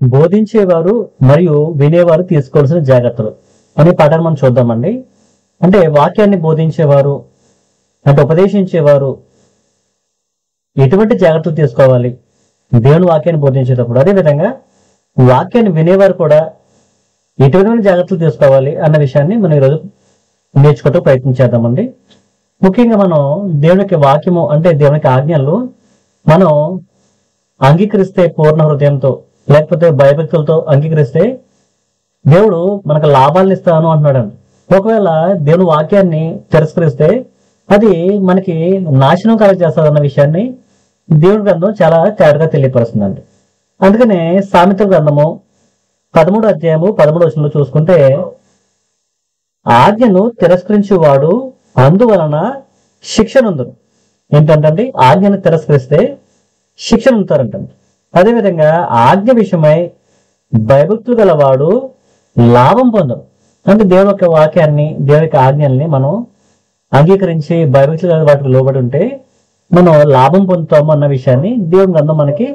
బోధించేవారు మరియు వినేవారు తీసుకోవాల్సిన జాగ్రత్తలు అనే పాఠాన్ని మనం చూద్దామండి. అంటే వాక్యాన్ని బోధించేవారు అంటే ఉపదేశించేవారు ఎటువంటి జాగ్రత్తలు తీసుకోవాలి దేవుని వాక్యాన్ని బోధించేటప్పుడు, అదేవిధంగా వాక్యాన్ని వినేవారు కూడా ఎటువంటి జాగ్రత్తలు తీసుకోవాలి అన్న విషయాన్ని మనం ఈరోజు నేర్చుకోవటం ప్రయత్నం చేద్దామండి. ముఖ్యంగా మనం దేవునికి వాక్యము అంటే దేవునికి ఆజ్ఞలు మనం అంగీకరిస్తే పూర్ణ హృదయంతో లేకపోతే భయభక్తులతో అంగీకరిస్తే దేవుడు మనకు లాభాలను ఇస్తాను అంటున్నాడండి. ఒకవేళ దేవుని వాక్యాన్ని తిరస్కరిస్తే అది మనకి నాశనం కలగజేస్తాదన్న విషయాన్ని దేవుని గ్రంథం చాలా తేటగా తెలియపరుస్తుందండి. అందుకనే సామెతల గ్రంథము 13వ అధ్యాయము 13వ వచనంలో చూసుకుంటే, ఆజ్ఞను తిరస్కరించేవాడు అందువలన శిక్షనుందును. ఏంటంటే ఆజ్ఞను తిరస్కరిస్తే శిక్షణ ఉంటారంటండి. అదేవిధంగా ఆజ్ఞ విషయమై భయభక్తులు గలవాడు లాభం పొందడు. అంటే దేవుని యొక్క వాక్యాన్ని దేవుని యొక్క ఆజ్ఞల్ని మనం అంగీకరించి భయభక్తులు గల వాటికి లోబడి ఉంటే మనం లాభం పొందుతాము అన్న విషయాన్ని దేవుని గ్రంథం మనకి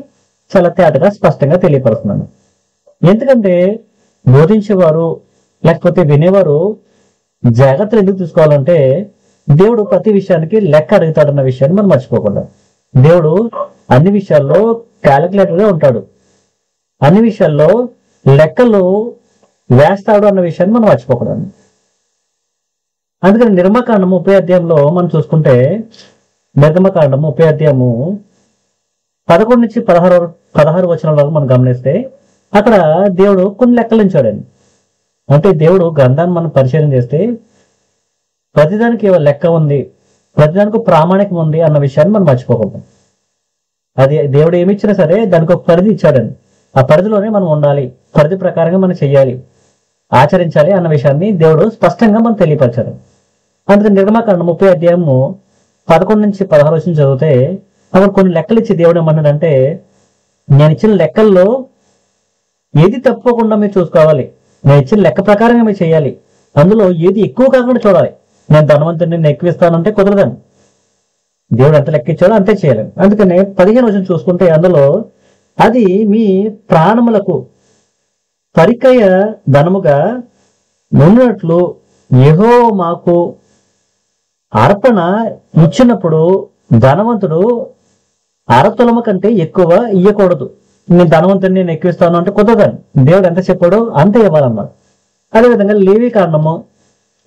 చాలా తేటగా స్పష్టంగా తెలియపరుస్తున్నాను. ఎందుకంటే బోధించేవారు లేకపోతే వినేవారు జాగ్రత్తలు ఎందుకు తీసుకోవాలంటే దేవుడు ప్రతి విషయానికి లెక్క అడుగుతాడన్న విషయాన్ని మనం మర్చిపోకుండా, దేవుడు అన్ని విషయాల్లో క్యాలిక్యులేటర్ గా ఉంటాడు, అన్ని విషయాల్లో లెక్కలు వేస్తాడు అన్న విషయాన్ని మనం మర్చిపోకూడదు. అందుకని నిర్మకాండం 30వ అధ్యాయంలో మనం చూసుకుంటే, నిర్గమకాండం 30వ అధ్యాయము 11 నుంచి 16 వచనాల వరకు మనం గమనిస్తే అక్కడ దేవుడు కొన్ని లెక్కలు ఉంచాడండి. అంటే దేవుడు గ్రంథాన్ని మనం పరిశీలన చేస్తే ప్రతిదానికి లెక్క ఉంది, ప్రతిదానికి ప్రామాణికం ఉంది అన్న విషయాన్ని మనం మర్చిపోకూడదు. అది దేవుడు ఏమి ఇచ్చినా సరే దానికి ఒక పరిధి ఇచ్చాడండి. ఆ పరిధిలోనే మనం ఉండాలి, పరిధి ప్రకారంగా మనం చెయ్యాలి, ఆచరించాలి అన్న విషయాన్ని దేవుడు స్పష్టంగా మనం తెలియపరిచాడు. అందుకని నిర్గమకాండం 30వ అధ్యాయము 11 నుంచి 16 వచనం చదివితే అక్కడ కొన్ని లెక్కలు ఇచ్చి దేవుడు ఏమన్నాడంటే, నేను ఇచ్చిన లెక్కల్లో ఏది తప్పకుండా మీరు చూసుకోవాలి, నేను ఇచ్చిన లెక్క ప్రకారంగా మీరు చేయాలి, అందులో ఏది ఎక్కువ కాకుండా చూడాలి. నేను ధనవంతుని నేను ఎక్కువ ఇస్తానంటే కుదరదని, దేవుడు ఎంత లెక్క ఇచ్చాడో అంతే చేయాలి. అందుకనే 15 వచనం చూసుకుంటే అందులో అది మీ ప్రాణములకు పరికయ ధనముగా ఉన్నట్లు యెహోవా మాకు అర్పణ ఇచ్చినప్పుడు ధనవంతుడు అరతులము కంటే ఎక్కువ ఇయ్యకూడదు. నేను ధనవంతుని నేను ఎక్కువ ఇస్తాను అంటే కుదరదని, దేవుడు ఎంత చెప్పాడో అంతే ఇవ్వాలన్నారు. అదేవిధంగా లేవీకాండము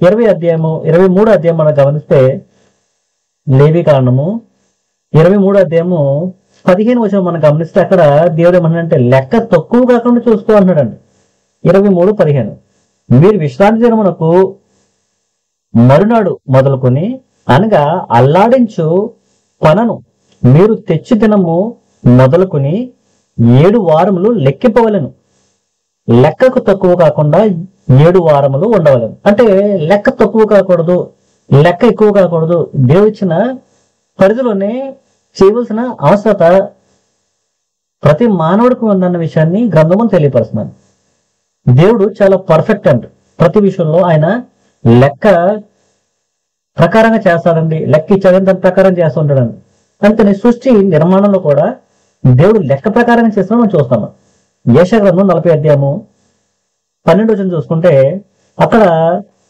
20వ అధ్యాయము 23వ అధ్యాయం మనం గమనిస్తే, లేవీకాండము 23వ అధ్యాయము 15 వచనం మనం గమనిస్తే అక్కడ దేవుడు ఏమన్నాడంటే లెక్క తక్కువ కాకుండా చూసుకో అన్నాడండి. 23:15 మీరు విశ్రాంతి దినమునకు మరునాడు మొదలుకొని అనగా అల్లాడించు పనను మీరు తెచ్చి దినము మొదలుకొని 7 వారములు లెక్కింపవలెను, లెక్కకు తక్కువ కాకుండా 7 వారములు ఉండవలను. అంటే లెక్క తక్కువ కాకూడదు, లెక్క ఎక్కువ కాకూడదు, దేవుడు ఇచ్చిన పరిధిలోనే చేయవలసిన అవసరత ప్రతి మానవుడికి ఉందన్న విషయాన్ని గ్రంథం తెలియపరుస్తున్నాను. దేవుడు చాలా పర్ఫెక్ట్ అండి, ప్రతి విషయంలో ఆయన లెక్క ప్రకారంగా చేస్తాడండి, లెక్క ఇచ్చాడని దాని ప్రకారం చేస్తూ ఉంటాడండి. అందుకని సృష్టి నిర్మాణంలో కూడా దేవుడు లెక్క ప్రకారంగా చేస్తామని మనం చూస్తాము. యెషయా గ్రంథం 40వ అధ్యాయము 12వ వచనం చూసుకుంటే అక్కడ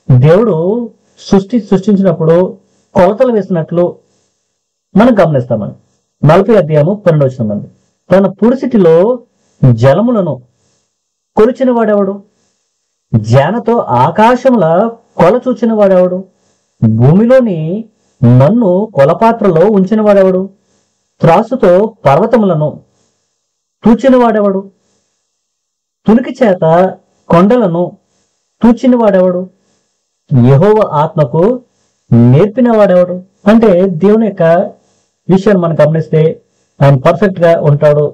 దేవుడు సృష్టించినప్పుడు కొలతలు వేసినట్లు మనం గమనిస్తామని. 40వ అధ్యాయము 12వ వచనం అండి, తన పురిసిటిలో జలములను కొలిచిన వాడెవడు, జానతో ఆకాశముల కొల చూచిన వాడెవడు, భూమిలోని నన్ను కొలపాత్రలో ఉంచిన వాడెవడు, త్రాసుతో పర్వతములను తూచిన వాడెవడు, తునికి చేత కొండలను తూచిన వాడెవడు, యెహోవా ఆత్మకు నేర్పిన వాడెవడు. అంటే దేవుని యొక్క విషయాన్ని మనం గమనిస్తే ఆయన పర్ఫెక్ట్ గా ఉంటాడు,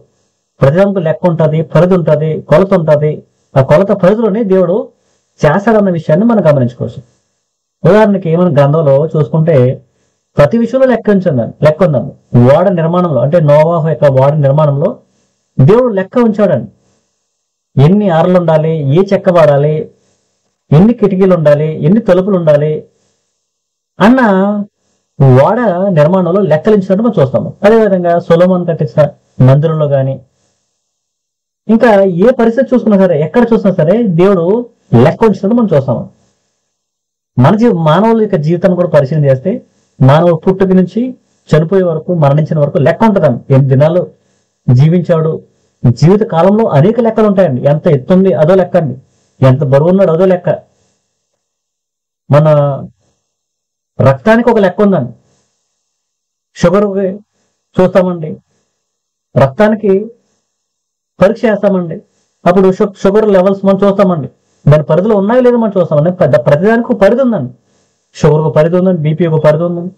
ప్రతిదానికి లెక్క ఉంటుంది, పరిధి ఉంటుంది, కొలత ఉంటుంది. ఆ కొలత పరిధిలోనే దేవుడు చేస్తాడన్న విషయాన్ని మనం గమనించుకోవచ్చు. ఉదాహరణకి మన గ్రంథంలో చూసుకుంటే ప్రతి విషయంలో లెక్క ఉందండి. ఓడ నిర్మాణంలో అంటే నోవాహు యొక్క ఓడ నిర్మాణంలో దేవుడు లెక్క ఉంచాడండి. ఎన్ని ఆరలు ఉండాలి, ఏ చెక్క వాడాలి, ఎన్ని కిటికీలు ఉండాలి, ఎన్ని తలుపులు ఉండాలి అన్న ఓడ నిర్మాణంలో లెక్కలించినట్టు మనం చూస్తాము. అదేవిధంగా సొలొమోను కట్టించిన మందిరంలో కానీ ఇంకా ఏ పరిస్థితి చూసుకున్నా సరే, ఎక్కడ చూసినా సరే దేవుడు లెక్క ఉంచినట్టు మనం చూస్తాము. మానవుల యొక్క జీవితాన్ని కూడా పరిశీలన చేస్తే మానవుడు పుట్టుక నుంచి చనిపోయే వరకు, మరణించిన వరకు లెక్క ఉంటుందండి. 8 దినాలు జీవించాడు. జీవిత కాలంలో అనేక లెక్కలు ఉంటాయండి. ఎంత ఎత్తుంది అదో లెక్క అండి, ఎంత బరువు ఉన్నాడు అదో లెక్క. మన రక్తానికి ఒక లెక్క ఉందండి. షుగర్ చూస్తామండి, రక్తానికి పరీక్ష చేస్తామండి. అప్పుడు షుగర్ లెవెల్స్ మనం చూస్తామండి, దాని పరిధిలో ఉన్నాయో లేదో మనం చూస్తామండి. ప్రతిదానికి ఒక పరిధి ఉందండి. షుగర్ ఒక పరిధి ఉందండి, బీపీ ఒక పరిధి ఉందండి,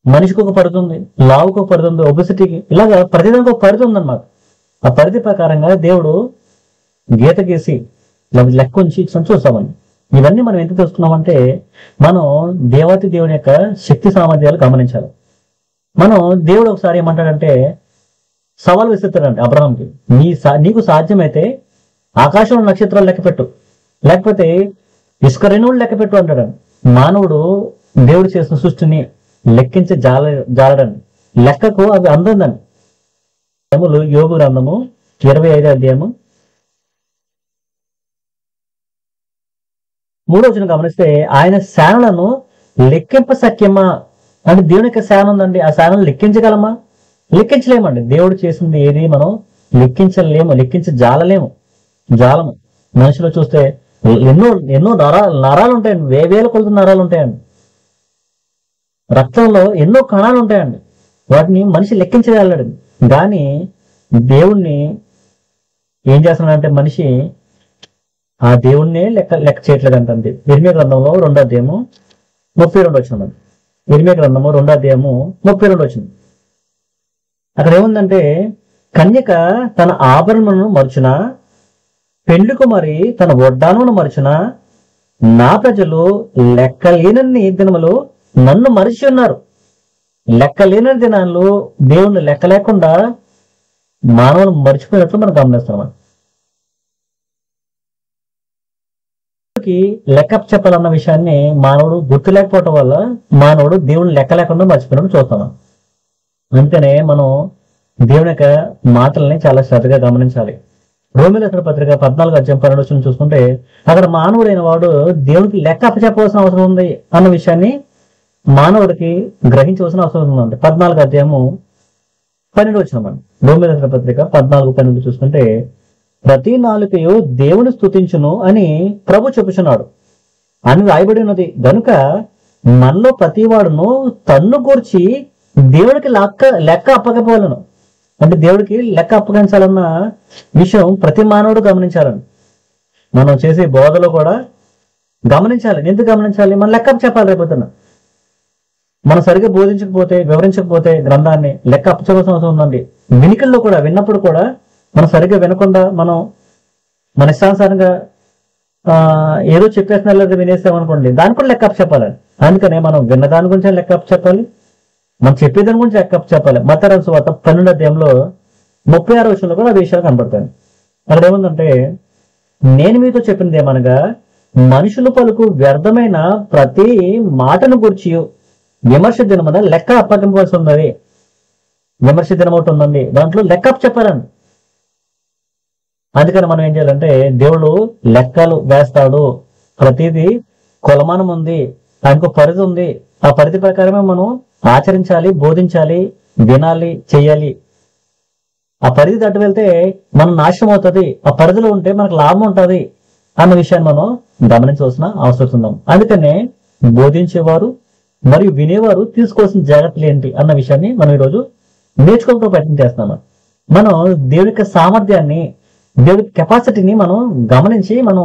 మనిషికి ఒక పరిధి ఉంది, లావుకు ఒక పరిధి ఉంది, ఒబెసిటీకి, ఇలాగా ప్రతిదానికి ఒక పరిధి ఉందన్నమాట. ఆ పరిధి ప్రకారంగా దేవుడు గీత గీసి లెక్క ఉంచి ఇచ్చిన చూస్తామండి. ఇవన్నీ మనం ఎంత తెలుసుకున్నామంటే మనం దేవాతి దేవుని యొక్క శక్తి సామర్థ్యాలు గమనించాలి. మనం దేవుడు ఒకసారి ఏమంటాడంటే సవాల్ విసురుతాడండి అబ్రహాంకి, నీకు సాధ్యమైతే ఆకాశంలో నక్షత్రాలు లెక్క పెట్టు, లేకపోతే ఇసుక రేణువులు లెక్క పెట్టు అంటాడండి. మానవుడు దేవుడు చేసిన సృష్టిని లెక్కించే జాలడండి. లెక్కకు అవి అందందండి. యోబు గ్రంథము 25వ అధ్యాయము 3వ వచనం గమనిస్తే, ఆయన శానలను లెక్కింప సఖ్యమా అంటే దేవుని యొక్క శాన ఉందండి. ఆ శానను లెక్కించగలమా? లెక్కించలేమండి. దేవుడు చేసింది ఏది మనం లెక్కించలేము, జాలము. మనిషిలో చూస్తే ఎన్నో నరాలు ఉంటాయండి, వేల కొలత నరాలు ఉంటాయండి. రక్తంలో ఎన్నో కణాలు ఉంటాయండి, వాటిని మనిషి లెక్కించగలడు. కానీ దేవుణ్ణి ఏం చేస్తున్నాడంటే మనిషి ఆ దేవుణ్ణే లెక్క చేయట్లేదు అంటుంది. ఇర్మియా గ్రంథంలో 2వ అధ్యాయము 32 వచనం. ఇర్మియా గ్రంథము 2వ అధ్యాయము 32 వచనం. అక్కడ ఏముందంటే, కన్యక తన ఆభరణములను మరుచున, పెండ్లి కుమారి తన వడ్డానమును మరుచున, నా ప్రజలు లెక్కలేనన్ని దినములు నన్ను మరిచి ఉన్నారు. లెక్కలేనన్ని దినాలు దేవుణ్ణి లెక్క లేకుండా మానవులు మర్చిపోయినట్లు మనం గమనిస్తున్నాం. లెక్క చెప్పాలన్న విషయాన్ని మానవుడు గుర్తు లేకపోవటం వల్ల మానవుడు దేవుని లెక్క లేకుండా మర్చిపోయినట్టు చూస్తున్నాం. అందుకనే మనం దేవుని యొక్క మాటల్ని చాలా శ్రద్ధగా గమనించాలి. రోమిల పత్రిక 14వ అధ్యాయం 12వ వచనం చూసుకుంటే, అక్కడ మానవుడైన వాడు దేవునికి లెక్క అప్పచెప్పవలసిన అవసరం ఉంది అన్న విషయాన్ని మానవుడికి గ్రహించవలసిన అవసరం ఉంది. 14వ అధ్యాయము 12వ వచనం అండి. రోమిల పత్రిక 14:12 చూసుకుంటే, ప్రతి నాలుకయు దేవుని స్తుతించును అని ప్రభు చెప్పుచున్నాడు అని రాయబడి ఉన్నది. గనుక మనలో ప్రతి వాడును తన్ను కూర్చి దేవుడికి లెక్క అప్పకపోవాలను. అంటే దేవుడికి లెక్క అప్పగించాలన్న విషయం ప్రతి మానవుడు గమనించాలని, మనం చేసే బోధలో కూడా గమనించాలి. ఎందుకు గమనించాలి? మనం లెక్క చెప్పాలి. రేపొద్దున మనం సరిగ్గా బోధించకపోతే, వివరించకపోతే గ్రంథాన్ని లెక్క అప్పచెప్పవలసిన అవసరం ఉందండి. వినికిల్లో కూడా, విన్నప్పుడు కూడా మనం సరిగ్గా వినకుండా మనం మన ఇష్టానుసారంగా ఏదో చెప్పేసిన లేదా వినేస్తామనుకోండి, దాని కూడా లెక్క చెప్పాలని. అందుకనే మనం విన్న దాని గురించి లెక్క చెప్పాలి, మనం చెప్పేదాని గురించి లెక్క చెప్పాలి. మత్తయి సువార్త 12వ అధ్యాయంలో 36వ వచనంలో కూడా ఆ విషయాలు కనబడతాయి. అక్కడ ఏముందంటే, నేను మీతో చెప్పింది ఏమనగా, మనుషులు పలుకు వ్యర్థమైన ప్రతి మాటను గురించి విమర్శ దినమున లెక్క అప్పగింపవలసి ఉన్నది. విమర్శ దినం ఒకటి ఉందండి, దాంట్లో లెక్క చెప్పాలండి. అందుకని మనం ఏం చేయాలంటే, దేవుడు లెక్కలు వేస్తాడు. ప్రతిదీ కొలమానం ఉంది, దానికి పరిధి ఉంది. ఆ పరిధి ప్రకారమే మనం ఆచరించాలి, బోధించాలి, వినాలి, చెయ్యాలి. ఆ పరిధి దాటి వెళ్తే మనం నాశనం అవుతుంది, ఆ పరిధిలో ఉంటే మనకు లాభం ఉంటుంది అన్న విషయాన్ని మనం గమనించవలసిన అవసరం ఉందాం. అందుకనే బోధించేవారు మరియు వినేవారు తీసుకోవాల్సిన జాగ్రత్తలు ఏంటి అన్న విషయాన్ని మనం ఈరోజు నేర్చుకోవడంతో ప్రయత్నం చేస్తున్నాము. మనం దేవుని యొక్క సామర్థ్యాన్ని, దేవుడి కెపాసిటీని మనం గమనించి మనం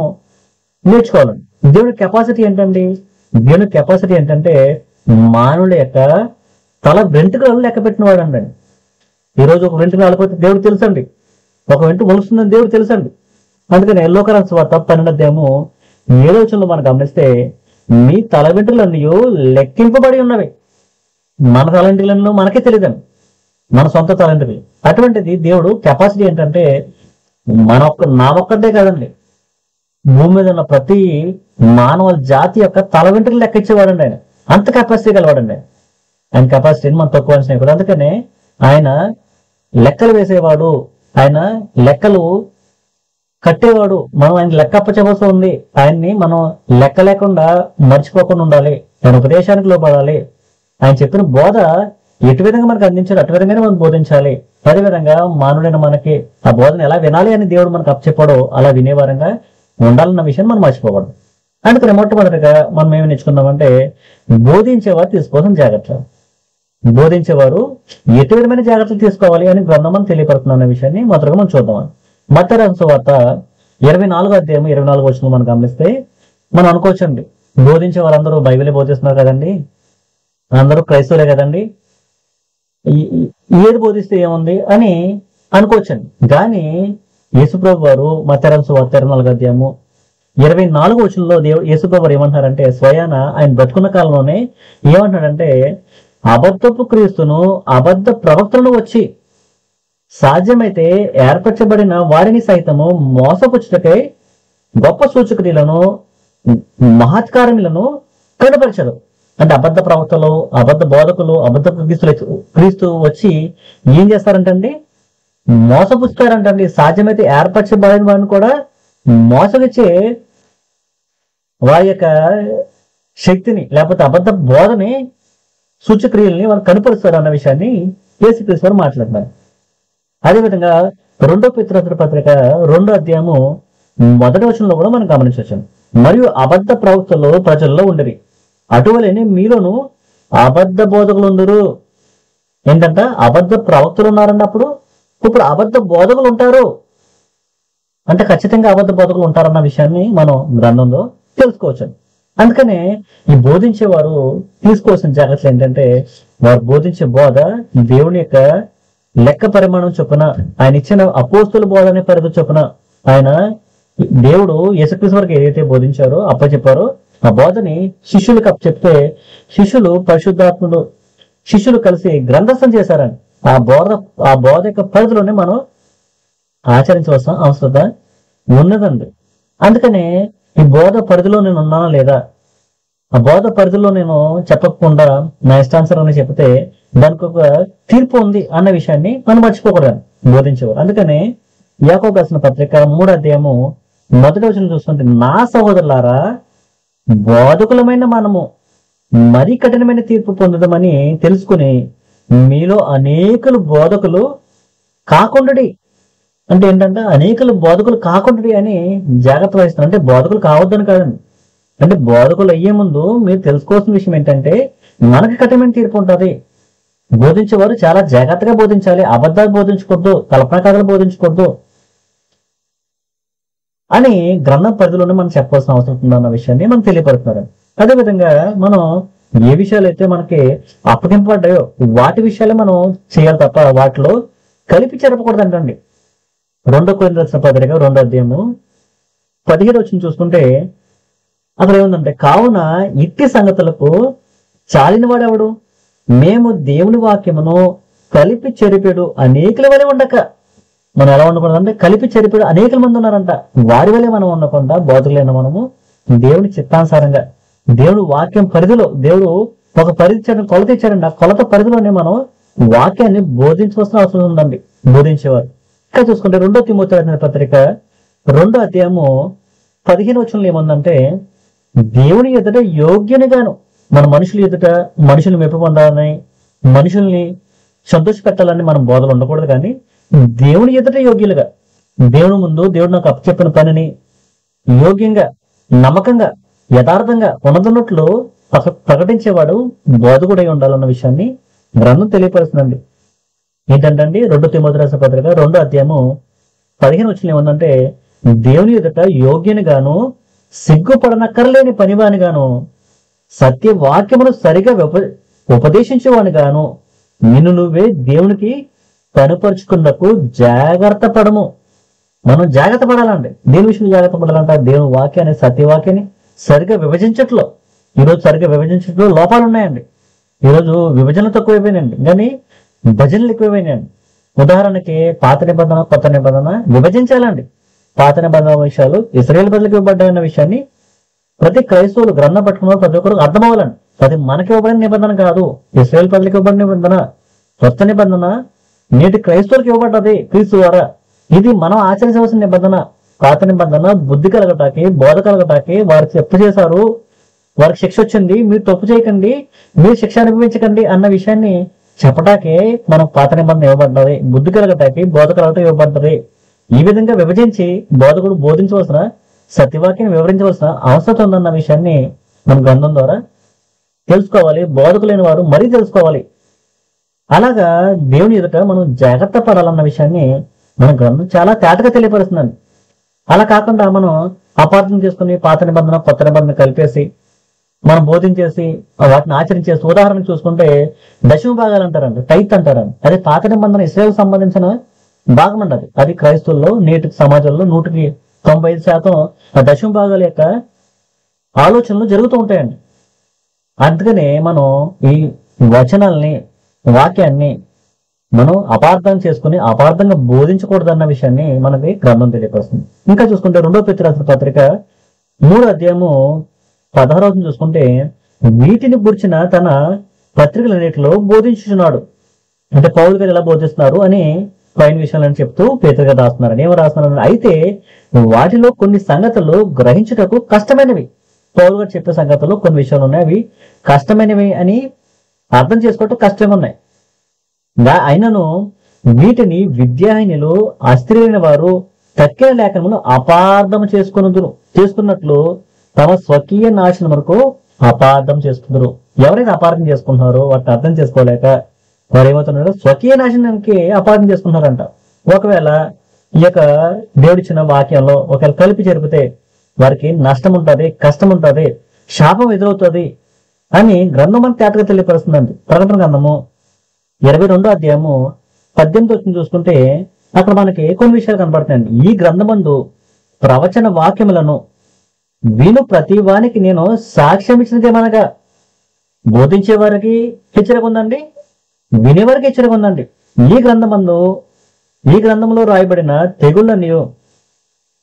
నేర్చుకోవాలండి. దేవుడి కెపాసిటీ ఏంటండి? దేవుని కెపాసిటీ ఏంటంటే మానవుల యొక్క తల వెంట్రుకలను లెక్క పెట్టిన వాడు అండి. ఈరోజు ఒక వెంట్రుక రాలిపోతే దేవుడు తెలుసండి, ఒక వెంట్రుక మొలుస్తుందని దేవుడు తెలుసండి. అందుకని లోకాసు వార్త 12వ అధ్యాయము 7వ వచనంలో మనం గమనిస్తే, మీ తల వెంట్రుకలన్నీ లెక్కింపబడి ఉన్నవి. మన తల వెంట్రుకలను మనకే తెలియదండి, మన సొంత తల వెంట్రుకలు. అటువంటిది దేవుడు కెపాసిటీ ఏంటంటే నా ఒక్కటే కాదండి, భూమి మీద ఉన్న ప్రతి మానవ జాతి యొక్క తల వెంట్రుకలు లెక్కించేవాడండి ఆయన. అంత కెపాసిటీ గలవాడండి. ఆయన కెపాసిటీని మనం తక్కువ అంచనా కూడా. అందుకనే ఆయన లెక్కలు వేసేవాడు ఆయన లెక్కలు కట్టేవాడు. మనం ఆయన లెక్క అప్పచెప్పవలసి ఉంది. ఆయన్ని మనం లెక్క లేకుండా మర్చిపోకుండా ఉండాలి. ఆయన ఉపదేశానికి లోపడాలి. ఆయన చెప్పిన బోధ ఎటు విధంగా మనకు అందించాలి అటు విధంగానే మనం బోధించాలి. అదేవిధంగా మానవుడైన మనకి ఆ బోధన ఎలా వినాలి అని దేవుడు మనకు అప్పచెప్పాడో అలా వినేవారంగా ఉండాలన్న విషయాన్ని మనం మర్చిపోకూడదు. అందుకని మొట్టమొదటిగా మనం ఏమి నేర్చుకుందామంటే బోధించేవారు తీసుకోవాల్సిన జాగ్రత్తలు. బోధించేవారు ఎటు విధమైన జాగ్రత్తలు తీసుకోవాలి అని గ్రంథం మనం తెలియపడుతున్న విషయాన్ని మొదటగా మనం చూద్దాం. మత్తయి రాసిన సువార్త 24వ అధ్యాయం 24వ వచనం మనం గమనిస్తే మనం అనుకోవచ్చండి, బోధించే వారందరూ బైబిలే బోధిస్తున్నారు కదండి, అందరూ క్రైస్తవులే కదండి, ఏది బోధిస్తే ఏముంది అని అనుకోవచ్చండి. కానీ యేసుప్రభు వారు మత్తయి రాసిన సువార్త 24వ అధ్యాయము 24వ వచనంలో యేసుప్రభు వారు ఏమంటారంటే స్వయాన ఆయన బ్రతుకున్న కాలంలోనే ఏమంటాడంటే అబద్ధపు క్రీస్తును అబద్ధ ప్రవక్తలను వచ్చి సాధ్యమైతే ఏర్పరచబడిన వారిని సైతము మోసపుచ్చుటకై గొప్ప సూచక్రియలను మహత్కార్యములను కనపరచరు. అంటే అబద్ధ ప్రవక్తలు, అబద్ధ బోధకులు, అబద్ధ క్రీస్తు వచ్చి ఏం చేస్తారంటండి, మోసపుచ్చుతారంటండి. సాధ్యమైతే ఏర్పరచబడిన వారిని కూడా మోసగిచ్చే వారి యొక్క శక్తిని లేకపోతే అబద్ధ బోధని సూచక్రియల్ని వాళ్ళు కనపరుస్తారు అన్న విషయాన్ని యేసుక్రీస్తు వారు మాట్లాడుతున్నారు. అదేవిధంగా 2 పేతురు పత్రిక 2వ అధ్యాయము 1వ వచనంలో కూడా మనం గమనించవచ్చు. మరియు అబద్ధ ప్రవక్తలు ప్రజల్లో ఉండరు, అటువలనే మీలోను అబద్ధ బోధకులు ఉండరు. ఏంటంట, అబద్ధ ప్రవక్తలు ఉన్నారన్నప్పుడు ఇప్పుడు అబద్ధ బోధకులు ఉంటారు అంటే ఖచ్చితంగా అబద్ధ బోధకులు ఉంటారన్న విషయాన్ని మనం గ్రంథంలో తెలుసుకోవచ్చు. అందుకనే ఈ బోధించేవారు తీసుకోవాల్సిన జాగ్రత్తలు ఏంటంటే వారు బోధించే బోధ దేవుని యొక్క లెక్క పరిమాణం చొప్పున, ఆయన ఇచ్చిన అపోస్తుల బోధ అనే పరిధి చొప్పున ఆయన దేవుడు యేసుక్రీస్తు వారికి ఏదైతే బోధించారో అప్పచెప్పారో ఆ బోధని శిష్యులకు అప్పచెప్తే శిష్యులు పరిశుద్ధాత్ములు శిష్యులు కలిసి గ్రంథస్థం చేశారని ఆ బోధ యొక్క పరిధిలోనే మనం ఆచరించవలసిన అవసరం ఉన్నదండి. అందుకనే ఈ బోధ పరిధిలో నేను ఉన్నానా లేదా, ఆ బోధ పరిధిలో నేను చెప్పకుండా నా ఇష్టానుసారాన్ని చెప్తే దానికి ఒక తీర్పు ఉంది అన్న విషయాన్ని మనం మర్చిపోకూడదు బోధించేవారు. అందుకనే యాకోబు రాసిన పత్రిక 3వ అధ్యాయము 1వ వచనం చూస్తుంటే నా సహోదరులారా బోధకులమైన మనము మరీ కఠినమైన తీర్పు పొందడమని తెలుసుకుని మీలో అనేకులు బోధకులు కాకుండాడి. అంటే ఏంటంటే అనేకులు బోధకులు కాకుండాడి అని జాగ్రత్త వహిస్తున్నారు. అంటే బోధకులు కావద్దని కాదండి. అంటే బోధకులు అయ్యే ముందు మీరు తెలుసుకోవాల్సిన విషయం ఏంటంటే మనకి కఠినమైన తీర్పు ఉంటుంది. బోధించేవారు చాలా జాగ్రత్తగా బోధించాలి, అబద్ధాలు బోధించకూడదు, కల్పనా కథలు బోధించకూడదు అని గ్రంథం పరిధిలోనే మనం చెప్పాల్సిన అవసరం ఉందన్న విషయాన్ని మనం తెలియపడుతున్నారు. అదేవిధంగా మనం ఏ విషయాలు అయితే మనకి అప్పగింపబడ్డాయో వాటి విషయాలే మనం చేయాలి తప్ప వాటిలో కలిపి చెరపకూడదు అంటండి. 2 కొరింథీయులకు రాసిన పత్రిక 2వ అధ్యాయము 17వ వచనం చూసుకుంటే అక్కడ ఏముందంటే కావున ఇట్టి సంగతులకు చాలిన వాడెవడు, మేము దేవుని వాక్యమును కలిపి చెరిపెడు అనేకుల వలె ఉండక. మనం ఎలా ఉండకూడదు అంటే కలిపి చెరిపెడు అనేకల మంది ఉన్నారంట, వారి వలె మనం ఉండకుండా బోధకులైన మనము దేవుని చిత్తానుసారంగా దేవుడు వాక్యం పరిధిలో దేవుడు ఒక పరిధి ఇచ్చాడు, కొలత ఇచ్చాడండి. ఆ కొలత పరిధిలోనే మనం వాక్యాన్ని బోధించవలసిన అవసరం ఉందండి బోధించేవారు. ఇంకా చూసుకుంటే 2వ తిమోతి రాసిన పత్రిక 2వ అధ్యాయము 15వ వచనంలో ఏముందంటే దేవుని ఎదుట యోగ్యునిగాను, మన మనుషుల ఎదుట మనుషులు మెప్పు పొందాలని మనుషుల్ని సంతోష పెట్టాలని మనం బోధలు ఉండకూడదు. కానీ దేవుని ఎదుట యోగ్యులుగా దేవుని ముందు దేవుడు నాకు అప్పచెప్పిన పనిని యోగ్యంగా నమ్మకంగా యథార్థంగా ఉన్నదన్నట్లు ప్రకటించేవాడు బోధకుడై ఉండాలన్న విషయాన్ని గ్రంథం తెలియపరుస్తుందండి. ఏంటంటే 2 తిమోతి రాసిన పత్రిక 2వ అధ్యాయము 15వ వచనం ఏముందంటే దేవుని ఎదుట యోగ్యునిగాను సిగ్గుపడనక్కర్లేని పనివానిగాను సత్యవాక్యమును సరిగా ఉపదేశించేవాని గాను నిన్ను నువ్వే దేవునికి కనుపరుచుకున్నకు జాగ్రత్త పడము. మనం జాగ్రత్త పడాలండి. దేని విషయంలో జాగ్రత్త పడాలంట, దేవుని వాక్యాన్ని సత్యవాక్యాన్ని సరిగా విభజించట్లో. ఈరోజు సరిగా విభజించట్లో లోపాలు ఉన్నాయండి. ఈరోజు విభజనలు తక్కువైపోయినాయండి, కానీ భజనలు ఎక్కువైపోయినాయండి. ఉదాహరణకి పాత నిబంధన కొత్త నిబంధన విభజించాలండి. పాత నిబంధన విషయాలు ఇశ్రాయేలు ప్రజలకు ఇవ్వబడ్డాయన్న విషయాన్ని ప్రతి క్రైస్తవులు గ్రంథం పట్టుకున్న ప్రతి ఒక్కరు అర్థం అవ్వాలండి. అది మనకి ఇవ్వబడిన నిబంధన కాదు, ఇశ్రాయేలు ప్రజలకు ఇవ్వబడిన నిబంధన. కొత్త నిబంధన నేటి క్రైస్తవులకు ఇవ్వబడ్డది క్రీస్తు ద్వారా. ఇది మనం ఆచరించవలసిన నిబంధన. పాత నిబంధన బుద్ధి కలగటానికి, బోధ కలగటానికి, వారికి తప్పు చేశారు, వారికి శిక్ష వచ్చింది, మీరు తప్పు చేయకండి, మీరు శిక్ష అనుభవించకండి అన్న విషయాన్ని చెప్పటాకే మనం పాత నిబంధన ఇవ్వబడ్డది. బుద్ధి కలగటానికి, బోధ కలగటం ఇవ్వబడ్డది. ఈ విధంగా విభజించి బోధకుడు బోధించవలసిన, సత్యవాక్యం వివరించవలసిన అవసరం ఉందన్న విషయాన్ని మన గ్రంథం ద్వారా తెలుసుకోవాలి. బోధకులైన వారు మరీ తెలుసుకోవాలి. అలాగా దేవుని ఎదుట మనం జాగ్రత్త పడాలన్న విషయాన్ని మన గ్రంథం చాలా తేటగా తెలియపరుస్తుందండి. అలా కాకుండా మనం అపార్థం చేసుకుని పాత నిబంధన కొత్త నిబంధన కలిపేసి మనం బోధించేసి వాటిని ఆచరించేసి, ఉదాహరణ చూసుకుంటే దశమ భాగాలు అంటారండి, టైత్ అంటారండి. అదే పాత నిబంధన ఇశ్రాయేలుకు సంబంధించిన భాగం అండి. అది క్రైస్తవుల్లో నేటి సమాజంలో 195% ఆ దశమ భాగాల యొక్క ఆలోచనలు జరుగుతూ ఉంటాయండి. అందుకనే మనం ఈ వచనాల్ని, వాక్యాన్ని మనం అపార్థం చేసుకుని అపార్థంగా బోధించకూడదన్న విషయాన్ని మనకి గ్రంథం తెలియపరుస్తుంది. ఇంకా చూసుకుంటే 2వ పేతురు రాసిన పత్రిక 3వ అధ్యాయము 16వ చూసుకుంటే వీటిని గురించిన తన పత్రికలన్నిటిలో బోధించుచున్నాడు. అంటే పౌలు గారు ఎలా బోధిస్తున్నారు అని పైన విషయాలని చెప్తూ పేతురు గారు రాస్తున్నారు. ఏమో రాస్తున్నారు, అయితే వాటిలో కొన్ని సంగతులు గ్రహించుటకు కష్టమైనవి. పౌలు గారు చెప్పే సంగతులు కొన్ని విషయాలు ఉన్నాయి, అవి కష్టమైనవి అని అర్థం చేసుకోవటం కష్టం ఉన్నాయి. అయినను వీటిని విద్యాహీనులు, అస్థిరైన వారు తక్కిన లేఖనములు అపార్థం చేసుకున్నట్లు తమ స్వకీయ నాశనం వరకు అపార్థం చేసుకుందరు. ఎవరైతే అపార్థం చేసుకుంటున్నారో వాటిని అర్థం చేసుకోలేక వారు ఏమవుతున్నారో స్వకీయ నాశనానికి అపార్థం చేసుకుంటున్నారంట. ఒకవేళ ఈ యొక్క దేవుడిచ్చిన వాక్యంలో ఒకవేళ కలిపి జరిపితే వారికి నష్టం ఉంటుంది, కష్టం ఉంటుంది, శాపం ఎదురవుతుంది అని గ్రంథం అని తేటగా తెలియపరుస్తుందండి. ప్రకటన గ్రంథము 22వ అధ్యాయము 18 చూసుకుంటే అక్కడ మనకి కొన్ని విషయాలు కనబడతాయండి. ఈ గ్రంథమందు ప్రవచన వాక్యములను విను ప్రతి వానికి నేను సాక్ష్యం ఇచ్చినదేమనగా, బోధించే వారికి హెచ్చరిక ఉందండి, వినేవారికి హెచ్చరిక ఉందండి. ఈ గ్రంథంలో రాయబడిన తెగుళ్ళని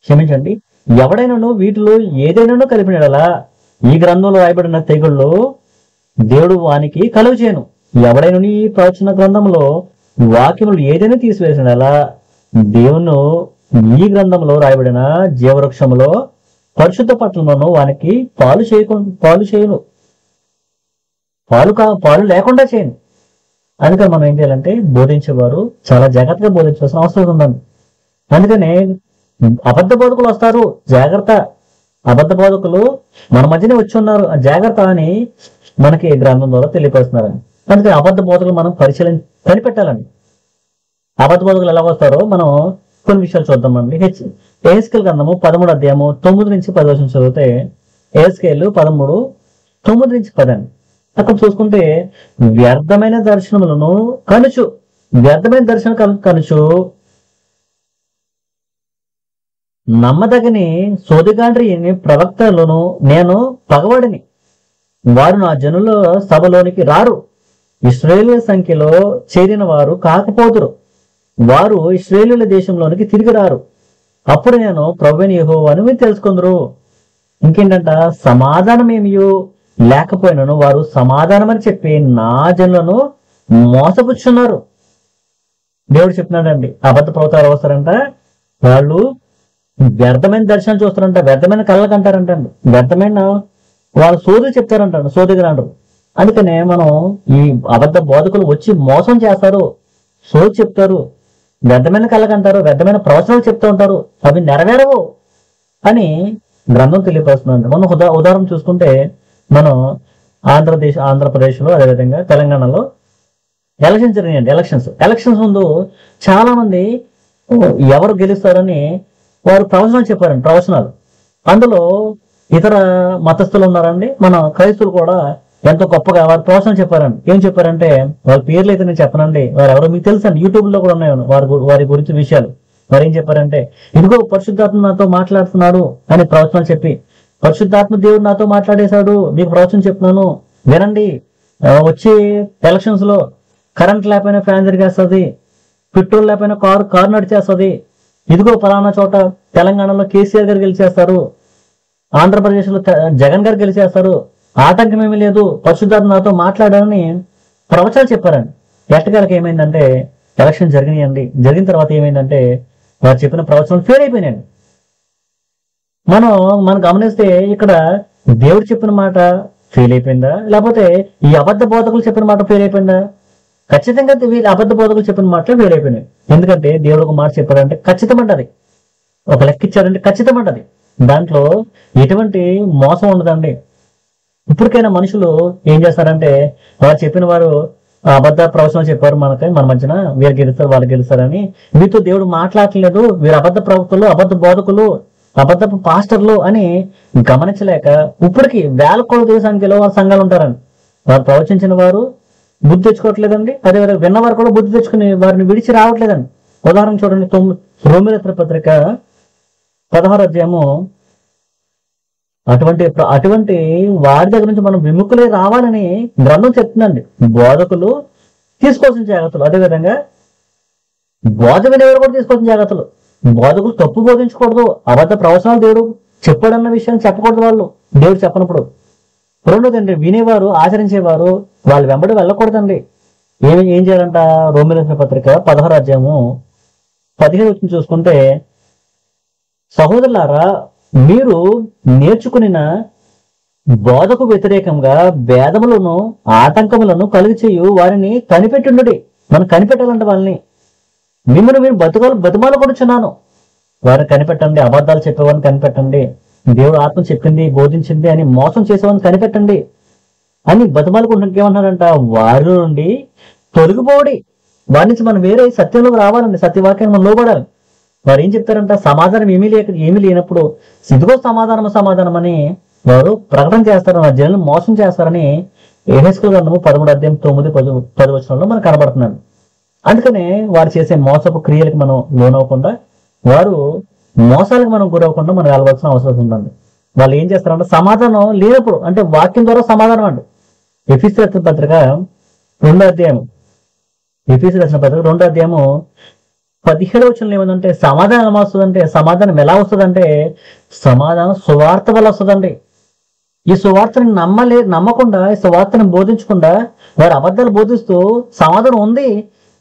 క్షమించండి, ఎవడైనాను వీటిలో ఏదైనాను కలిపినలా ఈ గ్రంథంలో రాయబడిన తెగుళ్ళు దేవుడు వానికి కలుగు చేయను. ఎవడైనా ఈ ప్రవచన గ్రంథంలో వాక్యములు ఏదైనా తీసివేసినలా దేవును ఈ గ్రంథంలో రాయబడిన జీవవృక్షములో పరిశుద్ధ పట్టణంలోనూ వానికి పాలు లేకుండా చేయను. అందుకని మనం ఏం చేయాలంటే బోధించేవారు చాలా జాగ్రత్తగా బోధించాల్సిన అవసరం ఉందండి. అందుకనే అబద్ధ బోధకులు వస్తారు, జాగ్రత్త. అబద్ధ బోధకులు మన మధ్యనే వచ్చి ఉన్నారు, జాగ్రత్త అని మనకి గ్రంథం ద్వారా తెలియపరుస్తున్నారండి. అందుకని అబద్ధ బోధకులు మనం కనిపెట్టాలండి. అబద్ధ బోధకులు ఎలా వస్తారో మనం కొన్ని విషయాలు చూద్దామండి. ఎహెజ్కేలు గ్రంథము 13వ అధ్యాయము 9 నుంచి 10 చదివితే, ఎహెజ్కేలు 13 9 నుంచి 10 అక్కడ చూసుకుంటే వ్యర్థమైన దర్శనములను కనుచు నమ్మదగని సోదిగాండ్రి ప్రవక్తలను నేను పగవాడిని, వారు నా జనుల సభలోనికి రారు, ఇశ్రాయేలు సంఖ్యలో చేరిన వారు కాకపోదురు, వారు ఇశ్రాయేలు దేశంలోనికి తిరిగి రారు, అప్పుడు నేను ప్రభువైన యెహోవాను మీరు తెలుసుకుందరు. ఇంకేంటంట, సమాధానం ఏమియో లేకపోయినను వారు సమాధానం అని చెప్పి నా జనులను మోసపుచ్చున్నారు. దేవుడు చెప్తున్నాడండి, అబద్ధ ప్రవక్తలు వస్తారంట, వాళ్ళు వ్యర్థమైన దర్శనం చూస్తారంట, వ్యర్థమైన కళ్ళకు అంటారంటండి, వ్యర్థమైన వాళ్ళు సోదులు చెప్తారంట, సోదుగా అంటారు. అందుకనే మనం ఈ అబద్ధ బోధకులు వచ్చి మోసం చేస్తారు, సోదు చెప్తారు, వ్యర్థమైన కళ్ళకు అంటారు, వ్యర్థమైన ప్రవచనాలు చెప్తూ ఉంటారు, అవి నెరవేరవు అని గ్రంథం తెలియపరుస్తుందండి. మనం ఉదాహరణ చూసుకుంటే మనం ఆంధ్రప్రదేశ్ లో అదేవిధంగా తెలంగాణలో ఎలక్షన్స్ జరిగినాయండి. ఎలక్షన్స్ ముందు చాలా మంది ఎవరు గెలుస్తారని వారు ప్రవచనాలు చెప్పారండి, ప్రవచనాలు. అందులో ఇతర మతస్థులు ఉన్నారండి, మన క్రైస్తువులు కూడా ఎంతో గొప్పగా వారు ప్రవచనం చెప్పారండి. ఏం చెప్పారంటే, వాళ్ళ పేర్లు అయితే నేను చెప్పనండి, వారు ఎవరో మీకు తెలుసు అండి, యూట్యూబ్ లో కూడా ఉన్నాయి వారి గురించి విషయాలు. వారు ఏం చెప్పారంటే, ఇదిగో పరిశుద్ధాత్మ నాతో మాట్లాడుతున్నాడు అని ప్రవచనాలు చెప్పి, పరిశుద్ధాత్మ దేవుడు నాతో మాట్లాడేశాడు, మీకు ప్రవచనం చెప్తున్నాను వినండి, వచ్చే ఎలక్షన్స్ లో కరెంట్ లేకపోయినా ఫ్యాన్ తిరిగేస్తుంది, పెట్రోల్ లేకపోయినా కారు నడిచేస్తుంది, ఇదిగో ఫలానా చోట తెలంగాణలో కేసీఆర్ గారు గెలిచేస్తారు, ఆంధ్రప్రదేశ్ లో జగన్ గారు గెలిచేస్తారు, ఆటంకం ఏమీ లేదు, పరిశుద్ధాత్మ నాతో మాట్లాడాలని ప్రవచనాలు చెప్పారండి. ఎట్టగారికి ఏమైందంటే ఎలక్షన్ జరిగినాయండి. జరిగిన తర్వాత ఏమైందంటే వారు చెప్పిన ప్రవచనాలు ఫెయిల్ అయిపోయినాయండి. మనం గమనిస్తే ఇక్కడ దేవుడు చెప్పిన మాట ఫెయిల్ అయిపోయిందా, లేకపోతే ఈ అబద్ధ బోధకులు చెప్పిన మాట ఫెయిల్ అయిపోయిందా? ఖచ్చితంగా వీళ్ళు అబద్ధ బోధకులు చెప్పిన మాటలు ఫెయిల్ అయిపోయినాయి. ఎందుకంటే దేవుడు ఒక మాట చెప్పాడంటే ఖచ్చితమంటది, ఒక లెక్క ఇచ్చాడంటే ఖచ్చితమంటది. దాంట్లో ఎటువంటి మోసం ఉండదండి. ఇప్పటికైనా మనుషులు ఏం చేస్తారంటే వారు చెప్పిన వారు అబద్ధ ప్రవచనాలు చెప్పారు మనకి, మన మధ్యన వీరు గెలుస్తారు వాళ్ళు గెలుస్తారని, వీరితో దేవుడు మాట్లాడలేదు, వీరు అబద్ధ ప్రవక్తలు, అబద్ధ బోధకులు, అబద్ధ పాస్టర్లు అని గమనించలేక ఇప్పటికి వేల కొద్ది సంఖ్యలో వారి సంఘాలు ఉంటారని. వారు ప్రవచించిన వారు బుద్ధి తెచ్చుకోవట్లేదండి, అదేవిధంగా విన్నవారు కూడా బుద్ధి తెచ్చుకుని వారిని విడిచి రావట్లేదండి. ఉదాహరణ చూడండి, రోమిల పత్రిక 16వ అధ్యాయము. అటువంటి వారి దగ్గర నుంచి మనం విముఖులే రావాలని గ్రంథం చెప్తుందండి. బోధకులు తీసుకోవాల్సిన జాగ్రత్తలు, అదేవిధంగా బోధ వినేవారు కూడా తీసుకోవాల్సిన జాగ్రత్తలు. బోధకులు తప్పు బోధించకూడదు, అబద్ధ ప్రవచనాలు దేవుడు చెప్పాడన్న విషయాన్ని చెప్పకూడదు వాళ్ళు, దేవుడు చెప్పనప్పుడు. రెండోదండి, వినేవారు ఆచరించేవారు వాళ్ళు వెంబడి వెళ్ళకూడదండి. ఏం చేయాలంట? రోమిల పత్రిక 16వ అధ్యాయము 17 చూసుకుంటే, సహోదరులారా మీరు నేర్చుకున్న బోధకు వ్యతిరేకంగా భేదములను ఆటంకములను కలుగు చేయు వారిని కనిపెట్టుండు. మనం కనిపెట్టాలంటే వాళ్ళని, మిమ్మల్ని మీరు బతుమాలు కొడుచున్నాను, వారిని కనిపెట్టండి. అబద్ధాలు చెప్పేవారిని కనిపెట్టండి, దేవుడు ఆత్మ చెప్పింది బోధించింది అని మోసం చేసేవారిని కనిపెట్టండి అని బతుమాలుకుంటున్నాక ఏమన్నారంట? వారి నుండి తొలగిపోడి, వారి నుంచి మనం వేరే సత్యంలోకి రావాలండి, సత్యవాక్యాన్ని మనం లోబడాలి. వారు ఏం చెప్తారంట? సమాధానం ఏమీ లేనప్పుడు ఇదిగో సమాధానం అని వారు ప్రకటన చేస్తారు, జనులు మోసం చేస్తారని యెహెజ్కేలు గ్రంథము 13వ అధ్యాయం 9-10 వచనంలో మనకు కనబడుతున్నాడు. అందుకనే వారు చేసే మోసపు క్రియలకు మనం లోనవ్వకుండా, వారు మోసాలకు మనం గురవ్వకుండా మనం వెళ్ళవలసిన అవసరం ఉందండి. వాళ్ళు ఏం చేస్తారంటే సమాధానం లేనప్పుడు, అంటే వాక్యం ద్వారా సమాధానం అండి. ఎఫెసీయులకు రాసిన పత్రిక 2వ అధ్యాయము 17వ వచనంలో ఏమందంటే సమాధానం ఎలా వస్తుందంటే, సమాధానం ఎలా వస్తుందంటే సమాధానం సువార్త వల్ల వస్తుందండి. ఈ సువార్తని నమ్మకుండా, ఈ సువార్తని బోధించకుండా వారు అబద్ధాలు బోధిస్తూ సమాధానం ఉంది,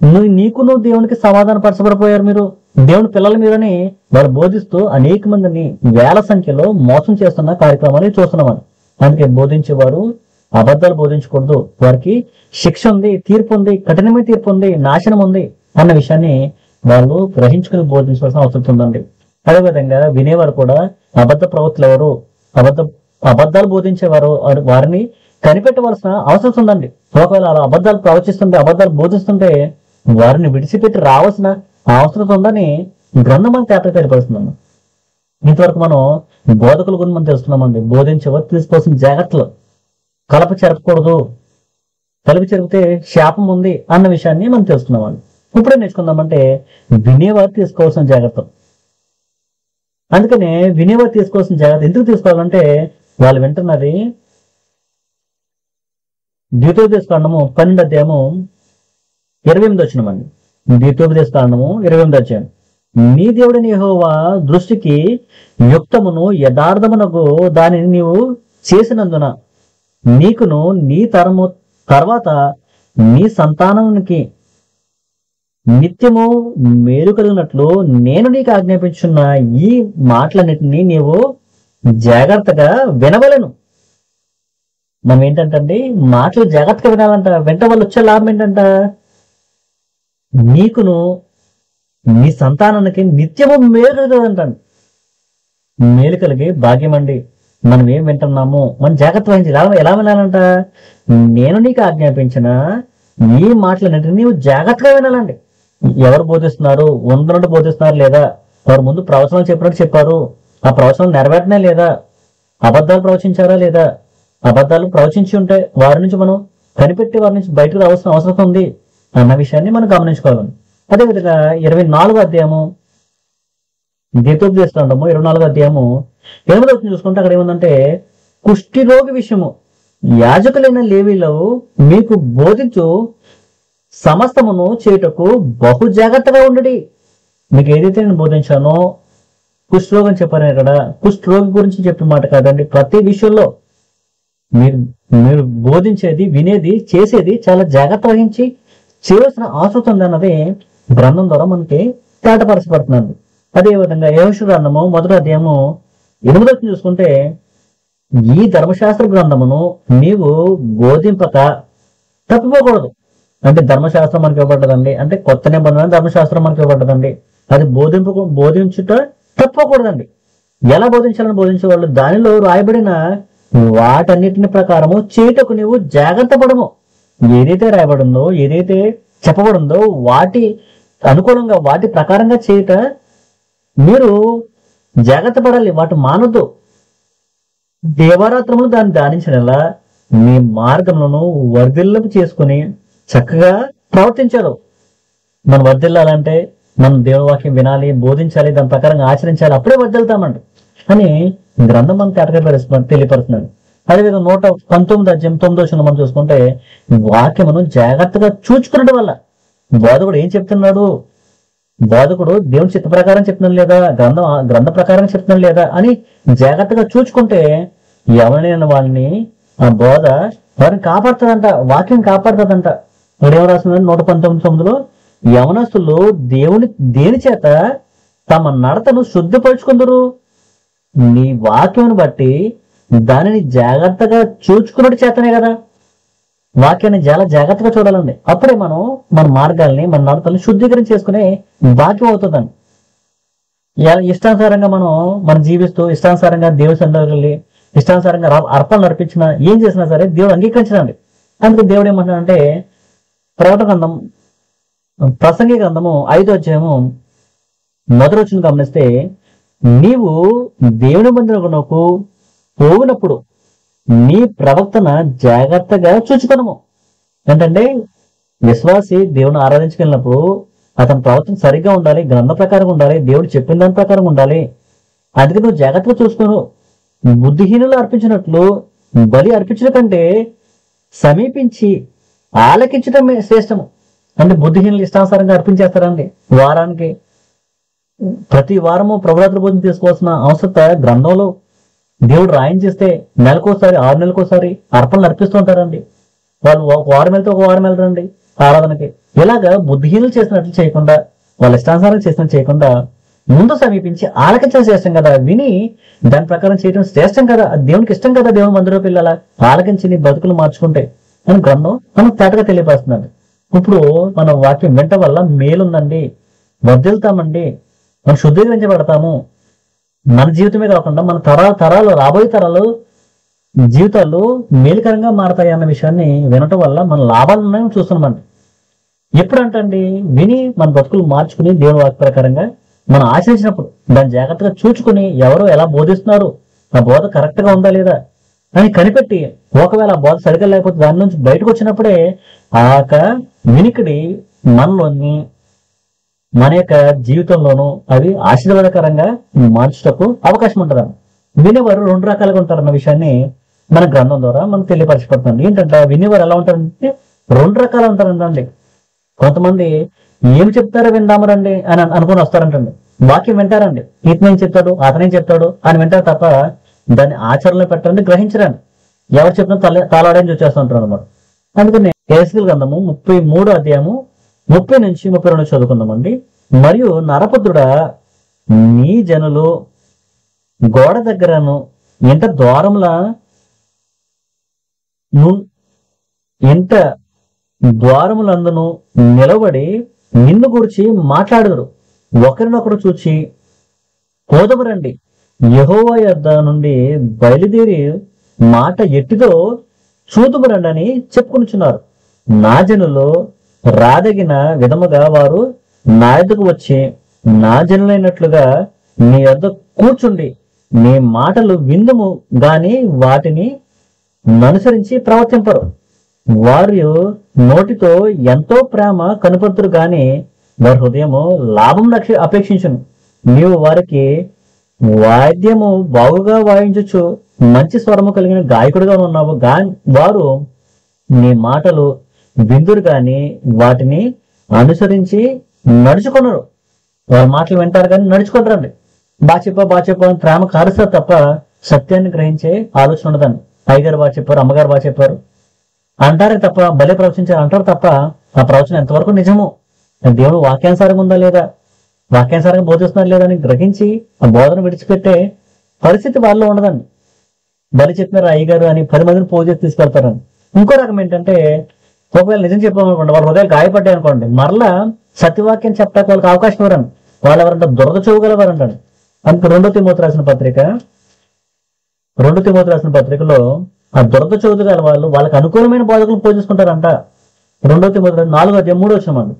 నువ్వు దేవునికి సమాధాన పరచబడిపోయారు, మీరు దేవుని పిల్లలు మీరని వారు బోధిస్తూ అనేక మందిని వేల సంఖ్యలో మోసం చేస్తున్న కార్యక్రమాన్ని చూస్తున్నామని. అందుకే బోధించేవారు అబద్ధాలు బోధించకూడదు, వారికి శిక్ష ఉంది, తీర్పు ఉంది, కఠినమైన తీర్పు ఉంది, నాశనం ఉంది అన్న విషయాన్ని వాళ్ళు గ్రహించుకుని బోధించవలసిన అవసరం ఉందండి. అదేవిధంగా వినేవారు కూడా అబద్ధ ప్రవక్తలు ఎవరు, అబద్ధాలు బోధించేవారు వారిని కనిపెట్టవలసిన అవసరం ఉందండి. ఒకవేళ అలా అబద్ధాలు ప్రవచిస్తుంటే, అబద్ధాలు బోధిస్తుంటే వారిని విడిచిపెట్టి రావాల్సిన అవసరం ఉందని గ్రంథం మనకు తేటగా తెలియపరుస్తున్నాము. ఇంతవరకు మనం బోధకుల గురించి మనం తెలుస్తున్నామండి. బోధించేవారు తీసుకోవాల్సిన జాగ్రత్తలు, కలప చెరపకూడదు, కలిపి చెరిపితే శాపం ఉంది అన్న విషయాన్ని మనం తెలుసుకున్నామండి. ఇప్పుడే నేర్చుకుందామంటే వినేవారు తీసుకోవాల్సిన జాగ్రత్తలు. అందుకనే వినేవారు తీసుకోవాల్సిన జాగ్రత్త ఎందుకు తీసుకోవాలంటే వాళ్ళు వింటున్నది ద్వితీయోపదేశకాండము 12వ అధ్యాయము 28వ వచనమండి. ద్వితీయోపదేశకాండము 28వ అధ్యాయం. నీ దేవుడైన యెహోవా దృష్టికి యుక్తమును యథార్థమునకు దానిని నీవు చేసినందున నీకును నీ తరము తర్వాత నీ సంతానానికి నిత్యము మేలు కలిగినట్లు నేను నీకు ఆజ్ఞాపించున్న ఈ మాటలన్నిటినీ నీవు జాగ్రత్తగా వినవలను. మనం ఏంటంటే మాటలు జాగ్రత్తగా వినాలంట. వెంట వాళ్ళు వచ్చే లాభం ఏంటంట? నీకును నీ సంతానానికి నిత్యము మేలు కలుగుతుందంట. మేలు కలిగి భాగ్యం అండి. మనం ఏం వింటున్నాము మనం జాగ్రత్త వహించాలి. ఎలా వినాలంట? నేను నీకు ఆజ్ఞాపించిన ఈ మాటలన్నింటినీ నీవు జాగ్రత్తగా వినాలండి. ఎవరు బోధిస్తున్నారు, ఉన్నట్టు బోధిస్తున్నారు లేదా, వారు ముందు ప్రవచనాలు చెప్పినట్టు చెప్పారు, ఆ ప్రవచనాలు నెరవేరనే లేదా, అబద్ధాలు ప్రవచించారా లేదా, అబద్ధాలు ప్రవచించి ఉంటే వారి నుంచి మనం కనిపెట్టి వారి నుంచి బయటకు రావాల్సిన అవసరం ఉంది అన్న విషయాన్ని మనం గమనించుకోవాలి. అదేవిధంగా 24వ అధ్యాయము ద్వితీయోపదేశకాండము 24వ అధ్యాయము 8వ వచనం చూసుకుంటే అక్కడ ఏముందంటే కుష్ఠిరోగి విషయము యాజకులైన లేవీలు మీకు బోధించు సమస్తమును చేయుటకు బహు జాగ్రత్తగా ఉండడి. మీకు ఏదైతే నేను బోధించానో కుష్ఠరోగం చెప్పాను ఇక్కడ. కుష్ఠరోగి గురించి చెప్పిన మాట కాదండి. ప్రతి విషయంలో మీరు బోధించేది, వినేది, చేసేది చాలా జాగ్రత్త వహించి చేయవలసిన అవసరం ఉంది అన్నది గ్రంథం ద్వారా మనకి తేటపరచబడుతున్నాను. అదే విధంగా యెహోషువ గ్రంథము 1వ అధ్యాయము 8వ చూసుకుంటే, ఈ ధర్మశాస్త్ర గ్రంథమును నీవు బోధింపక తప్పిపోకూడదు. అంటే ధర్మశాస్త్రం మనకి ఇవ్వబడ్డదండి, అంటే కొత్త నిబంధన ధర్మశాస్త్రం మనకి ఇవ్వబడ్డదండి. అది బోధించుట తప్పకూడదండి. ఎలా బోధించాలని బోధించేవాళ్ళు దానిలో రాయబడిన వాటన్నిటిని ప్రకారము చేయుటకు నీవు జాగ్రత్త పడము. ఏదైతే రాయబడిందో, ఏదైతే చెప్పబడిందో వాటి అనుకూలంగా వాటి ప్రకారంగా చేయుట మీరు జాగ్రత్త పడాలి. వాటి మానొద్దు. దేవరాత్రములు దాన్ని ధ్యానించడలా మీ మార్గములను వర్ధిల్లపు చేసుకుని చక్కగా ప్రవర్తించాడు. మనం వర్ధిల్లాలంటే మనం దేవుని వాక్యం వినాలి, బోధించాలి, దాని ప్రకారంగా ఆచరించాలి, అప్పుడే వర్ధిల్తామండి అని గ్రంథం మనం తెలియపరుస్తున్నాడు. అదేవిధంగా 119వ మనం చూసుకుంటే, వాక్యమును జాగ్రత్తగా చూచుకున్నట్టు వల్ల బోధకుడు ఏం చెప్తున్నాడు, బోధకుడు దేవుని చిత్త ప్రకారం చెప్తున్నాడు లేదా, గ్రంథ ప్రకారం చెప్తున్నాడు లేదా అని జాగ్రత్తగా చూచుకుంటే ఎవరైనా వాళ్ళని ఆ బోధ వారిని కాపాడుతుందంట, వాక్యం కాపాడుతుందంట. ఏం రాస్తుందంటే 119:9 యవనస్తులు దేని చేత తమ నడతను శుద్ధిపరుచుకుందరు, నీ వాక్యమును బట్టి దానిని జాగ్రత్తగా చూచుకున్నట్టు చేతనే కదా. వాక్యాన్ని చాలా జాగ్రత్తగా చూడాలండి. అప్పుడే మనం మన మార్గాల్ని మన నడతల్ని శుద్ధీకరణ చేసుకునే వాక్యం అవుతుందండి. ఇష్టానుసారంగా మనం జీవిస్తూ ఇష్టానుసారంగా దేవుని సన్నిధికి వెళ్ళి ఇష్టానుసారంగా అర్పణలు అర్పించినా ఏం చేసినా సరే దేవుడు అంగీకరించడండి. అందుకే దేవుడు ఏమంటున్నాడంటే, ప్రకటన గ్రంథం ప్రసంగి గ్రంథము 5వ అధ్యాయము 1వ గమనిస్తే, నీవు దేవుని మందిరమునకు పోవునప్పుడు నీ ప్రవక్తన జాగ్రత్తగా చూచుకొనుము. ఏంటంటే విశ్వాసి దేవుని ఆరాధించుకెళ్ళినప్పుడు అతని ప్రవర్తన సరిగ్గా ఉండాలి, గ్రంథ ప్రకారం ఉండాలి, దేవుడు చెప్పిన దాని ప్రకారం ఉండాలి. అందుకే నువ్వు జాగ్రత్తగా చూసుకోను. బుద్ధిహీనులు అర్పించినట్లు బలి అర్పించడం కంటే సమీపించి ఆలకించడమే శ్రేష్టము. అంటే బుద్ధిహీనులు ఇష్టానుసారంగా అర్పించేస్తారండి. వారానికి ప్రతి వారము ప్రభురాత్రి భోజనం తీసుకోవాల్సిన అవసరత గ్రంథంలో దేవుడు రాయించేస్తే నెలకోసారి 6 నెలలకోసారి అర్పణలు అర్పిస్తూ ఉంటారండి. వాళ్ళు ఒక వారం వెళ్తే ఒక వారం వెళ్ళరండి ఆరాధనకి. ఇలాగా బుద్ధిహీనులు చేసినట్లు చేయకుండా, వాళ్ళ ఇష్టానుసారం చేసినట్టు చేయకుండా ముందు సమీపించి ఆలకించడం శ్రేష్టం కదా, విని దాని ప్రకారం చేయడం శ్రేష్టం కదా, దేవునికి ఇష్టం కదా. దేవుని మందిలో పిల్లల ఆలకించి నీ బతుకులు మార్చుకుంటే అని గ్రంథం మనం తేటగా తెలియపరుస్తున్నాడు. ఇప్పుడు మన వాక్యం వెంట వల్ల మేలుందండి, వర్ధిల్తామండి, మనం శుద్ధీకరించబడతాము. మన జీవితమే కాకుండా మన తరాలు రాబోయే తరాలు జీవితాలు మేలుకరంగా మారతాయి అన్న విషయాన్ని వినటం వల్ల మన లాభాలను చూస్తున్నామండి. ఎప్పుడంటండి విని మన బతుకులు మార్చుకుని దేవుని వాక్య ప్రకారంగా మనం ఆచరించినప్పుడు దాన్ని జాగ్రత్తగా చూచుకుని ఎవరో ఎలా బోధిస్తున్నారు, ఆ బోధ కరెక్ట్ గా ఉందా లేదా అని కనిపెట్టి, ఒకవేళ ఆ బోధ సరిగ్గా లేకపోతే దాని నుంచి బయటకు వచ్చినప్పుడే ఆ వినికిడి మనలోని మన యొక్క జీవితంలోనూ అవి ఆశీర్వాదకరంగా మార్చుటకు అవకాశం ఉంటుంది. వినేవారు 2 రకాలుగా ఉంటారన్న విషయాన్ని మన గ్రంథం ద్వారా మనం తెలియపరచబడుతుంది. ఏంటంటే వినేవారు ఎలా ఉంటారంటే 2 రకాలు ఉంటారండి. కొంతమంది ఏమి చెప్తారో విందాము రండి అని అనుకుని వస్తారంటండి. వాక్యం వింటారండి, ఇతనేం చెప్తాడు అతనేం చెప్తాడు అని వింటారు తప్ప దాన్ని ఆచరణలో పెట్టండి గ్రహించరండి. ఎవరు చెప్పినా తాళాడని చూసేస్తూ ఉంటారు అనమాట. అందుకని యెహెజ్కేలు గ్రంథము 33వ అధ్యాయము 30 నుంచి 32 చదువుకుందామండి. మరియు నరపుత్రుడా, నీ జనులు గోడ దగ్గరను ఇంట ద్వారములందును నిలబడి నిన్ను గురించి మాట్లాడుదురు. ఒకరినొకరు చూచి పోదము రండి, యెహోవా యొద్ద నుండి బయలుదేరి మాట ఎట్టిదో చూదుము రండి అని చెప్పుకొనుచున్నారు. నా జనులు రాదగిన విధముగా వారు నా యొద్దకు వచ్చి నా జనులైనట్లుగా నీ యొద్ద కూర్చుండి నీ మాటలు విందుము గాని వాటిని అనుసరించి ప్రవర్తింపరు. వారు నోటితో ఎంతో ప్రేమ కనుపరుతురు గాని వారి హృదయము లాభం అపేక్షించును. నీవు వారికి వాద్యము బాగుగా వాయించచ్చు, మంచి స్వరము కలిగిన గాయకుడిగా ఉన్నావు వారు నీ మాటలు విందురు గాని వాటిని అనుసరించి నడుచుకున్నారు. వారి మాటలు వింటారు కానీ నడుచుకుంటారండి. బాగా చెప్పు అని ప్రేమ కారుస్తారు తప్ప సత్యాన్ని గ్రహించే ఆలోచన ఉండదండి. అయ్యగారు బాగా చెప్పారు, అమ్మగారు బాగా చెప్పారు అంటారే తప్ప, భలే ప్రవచించారు అంటారు తప్ప ఆ ప్రవచనం ఎంతవరకు నిజము, దేవుడు వాక్యానుసారంగా ఉందా లేదా వాక్యానుసారంగా బోధిస్తున్నారు లేదని గ్రహించి ఆ బోధన విడిచిపెట్టే పరిస్థితి వాళ్ళలో ఉండదండి. బలి చెప్పినారు అయ్యగారు అని 10 మందిని పోగు చేసి తీసుకెళ్తారని. ఇంకో రకం ఏంటంటే, ఒకవేళ నిజం చెప్పామనుకోండి, వాళ్ళ హృదయాలు గాయపడ్డాయి అనుకోండి, మరలా సత్యవాక్యం చెప్పడానికి వాళ్ళకి అవకాశం ఇవ్వరండి. వాళ్ళు ఎవరంటే దురద చూగలవారంటాడు. అందుకే 2 తిమోతి రాసిన పత్రికలో ఆ దురద చదువు గల వాళ్ళు వాళ్ళకి అనుకూలమైన బోధకులు పూజిస్తుంటారంట. 2 తిమోతి 4:3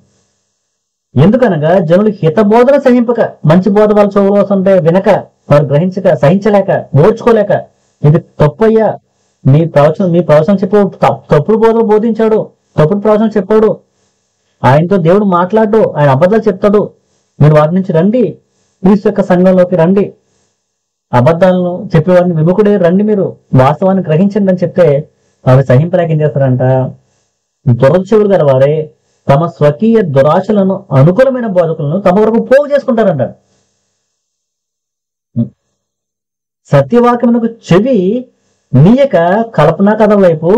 ఎందుకనగా జనులు హిత బోధన సహింపక, మంచి బోధ వాళ్ళ చెవులు వస్తుంటే వినక, వారు గ్రహించక, సహించలేక, ఓర్చుకోలేక, ఇది తప్పయ్యా, మీ ప్రవచనం చెప్పాడు, తప్పుడు బోధలు బోధించాడు, తప్పుడు ప్రవచనం చెప్పాడు, ఆయనతో దేవుడు మాట్లాడు, ఆయన అబద్ధాలు చెప్తాడు, మీరు వాటి నుంచి రండి, క్రీస్తు యొక్క సంఘంలోకి రండి, అబద్ధాలను చెప్పేవారిని విముఖుడే రండి, మీరు వాస్తవాన్ని గ్రహించండి అని చెప్తే అవి సహింపలేక ఏం చేస్తారంట, దురదచెవులు గల వారే తమ స్వకీయ దురాశలను అనుకూలమైన బోధకులను తమ వరకు పోగు చేసుకుంటారంట. సత్యవాక్యమునకు చెవి నీయక కల్పనా కథల వైపు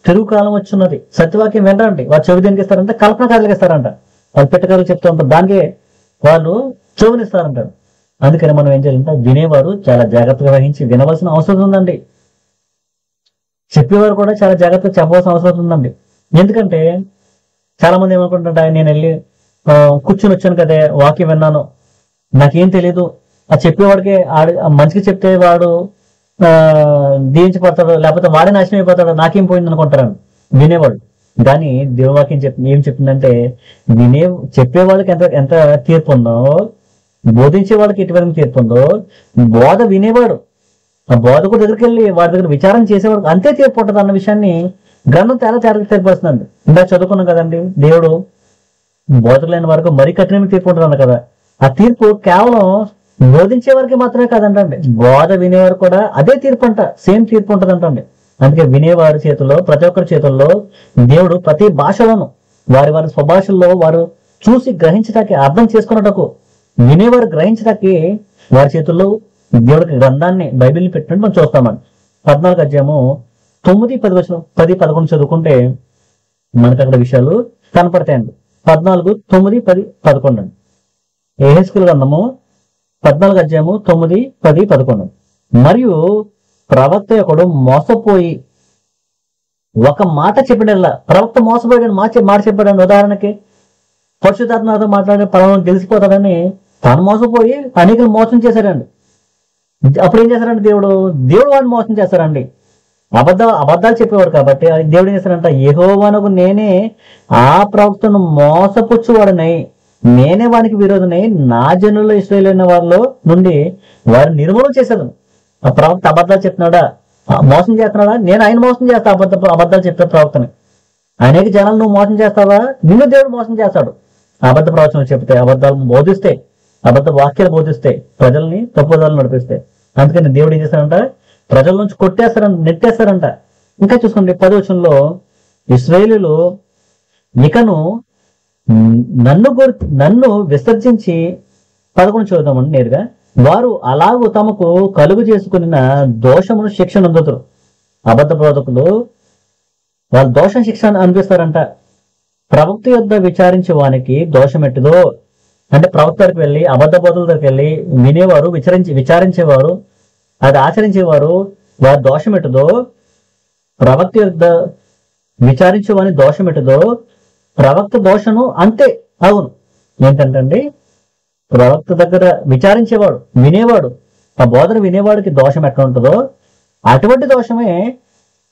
తిరుగు కాలం వచ్చున్నది. సత్యవాక్యం వినరండి, వారు చెవి దేనికి ఇస్తారంటే కల్పనా కథలకు ఇస్తారంట. వాళ్ళు పెట్టకథలు చెప్తూ ఉంటారు, దానికి వాళ్ళు చెవునిస్తారంటారు. అందుకని మనం ఏం చేయాలంటే వినేవారు చాలా జాగ్రత్తగా వహించి వినవలసిన అవసరం ఉందండి. చెప్పేవారు కూడా చాలా జాగ్రత్తగా చెప్పవలసిన అవసరం ఉందండి. ఎందుకంటే చాలా మంది ఏమనుకుంటుంటా, నేను వెళ్ళి కూర్చుని వచ్చాను కదే, వాక్యం విన్నాను, నాకేం తెలీదు, ఆ చెప్పేవాడికి మంచిగా చెప్తే వాడు దీవించబడతాడు, లేకపోతే వాడే నాశనం అయిపోతాడు, నాకేం పోయింది అనుకుంటారు వినేవాడు. కానీ దేవువాక్యం ఏం చెప్తుందంటే, చెప్పేవాళ్ళకి ఎంత ఎంత తీర్పు ఉందో, బోధించే వాళ్ళకి ఎటువంటి తీర్పు ఉందో, బోధ వినేవాడు ఆ బోధకుడు దగ్గరికి వెళ్ళి వాడి దగ్గర విచారం చేసేవాడు అంతే తీర్పు ఉంటుంది అన్న విషయాన్ని గ్రంథం తేడా తెలియపరుస్తుందండి. ఇందాక చదువుకున్నాం కదండి, దేవుడు బోధకులైన వరకు మరీ కఠినమైన తీర్పు ఉంటుంది కదా. ఆ తీర్పు కేవలం బోధించే వారికి మాత్రమే కాదంటండి, బోధ వినేవారు కూడా అదే తీర్పు అంట, సేమ్ తీర్పు ఉంటుంది అంటండి. అందుకే వినేవారి చేతుల్లో, ప్రతి ఒక్కరి చేతుల్లో దేవుడు ప్రతి భాషలోను వారి వారి స్వభాషల్లో వారు చూసి గ్రహించడానికి, అర్థం చేసుకున్నటకు, వినేవారు గ్రహించడానికి వారి చేతుల్లో దేవుడికి గ్రంథాన్ని, బైబిల్ని పెట్టినట్టు మనం చూస్తామండి. 14 అధ్యాయము 9, 10, 10, 11 చదువుకుంటే మనకు అక్కడ విషయాలు కనపడతాయండి. 14, 9, 10, 11 అండి. యెహెజ్కేలు గ్రంథము 14 అధ్యాయము 9, 10, 11. మరియు ప్రవక్త ఒకడు మోసపోయి ఒక మాట చెప్పినల్లా, ప్రవక్త మోసపోయాడని మాట చెప్పాడని, ఉదాహరణకి పరిశుద్ధాత్మతో మాట్లాడే పరమ గెలిచిపోతాడని తాను మోసపోయి అనేకులు మోసం చేశాడండి. అప్పుడు ఏం చేశారంటే దేవుడు వాడిని మోసం చేస్తారండి. అబద్ధాలు చెప్పేవాడు కాబట్టి దేవుడు ఏం చేస్తారంట, యెహోవానకు నేనే ఆ ప్రవక్తను మోసపుచ్చువాడనై, నేనే వానికి విరోధనై నా జనుల్లో ఇశ్రాయేలైన వారిలో నుండి వారిని నిర్మూలన చేశాను. ఆ ప్రవక్త అబద్ధాలు చెప్తున్నాడా, మోసం చేస్తున్నాడా, నేను ఆయన మోసం చేస్తా. అబద్ధాలు చెప్పే ప్రవక్తని అనేక జనాలు నువ్వు మోసం చేస్తావా, నిన్ను దేవుడు మోసం చేస్తాడు. అబద్ధ ప్రవచనం చెప్తే, అబద్ధాలను బోధిస్తే, అబద్ధ వాక్యాలు బోధిస్తే, ప్రజల్ని తప్పుదారులు నడిపిస్తే. అందుకని దేవుడు ఏం చేస్తాడంట, ప్రజల నుంచి కొట్టేస్తారంట, నెట్టేస్తారంట. ఇంకా చూసుకోండి 10వ వచనంలో, ఇశ్రాయేలీయులు ఇకను నన్ను విసర్జించి, 11 చూద్దామండి నేరుగా, వారు అలాగూ తమకు కలుగు చేసుకున్న దోషమును శిక్షణ అందుతారు. అబద్ధ బోధకులు వాళ్ళు దోషం శిక్ష అనిపిస్తారంట. ప్రవక్త యొద్ద విచారించే వానికి దోషం ఎట్టుదో అంటే, ప్రవక్త దగ్గరికి వెళ్ళి, అబద్ధ బోధకుల దగ్గరికి వెళ్ళి వినేవారు, విచారించేవారు, అది ఆచరించేవారు, వారి దోషం ఎట్టుదో, ప్రవక్త యొద్ద విచారించేవాని దోషం ఎట్టుదో, ప్రవక్త దోషను అంతే. అవును, ఏంటంటే ప్రవక్త దగ్గర విచారించేవాడు, వినేవాడు, ఆ బోధన వినేవాడికి దోషం ఎట్లా ఉంటుందో అటువంటి దోషమే